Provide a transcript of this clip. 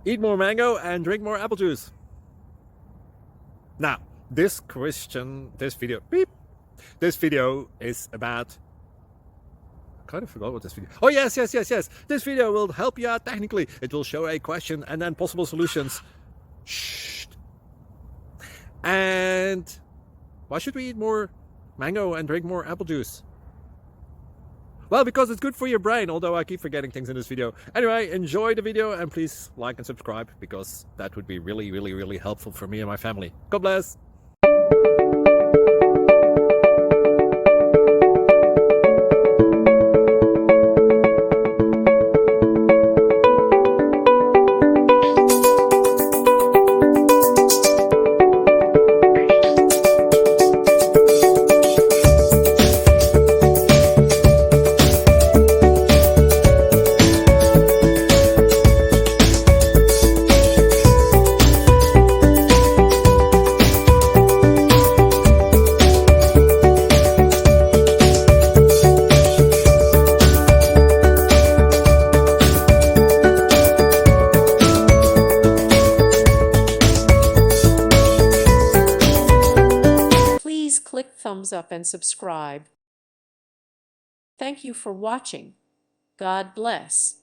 Eat more mango and drink more apple juice. Now, this video is about, I kind of forgot what this video. Oh, yes. This video will help you out technically. It will show a question and then possible solutions. Shh. And why should we eat more mango and drink more apple juice? Well, because it's good for your brain, although I keep forgetting things in this video. Anyway, enjoy the video and please like and subscribe, because that would be really helpful for me and my family. God bless! Please click thumbs up and subscribe. Thank you for watching. God bless.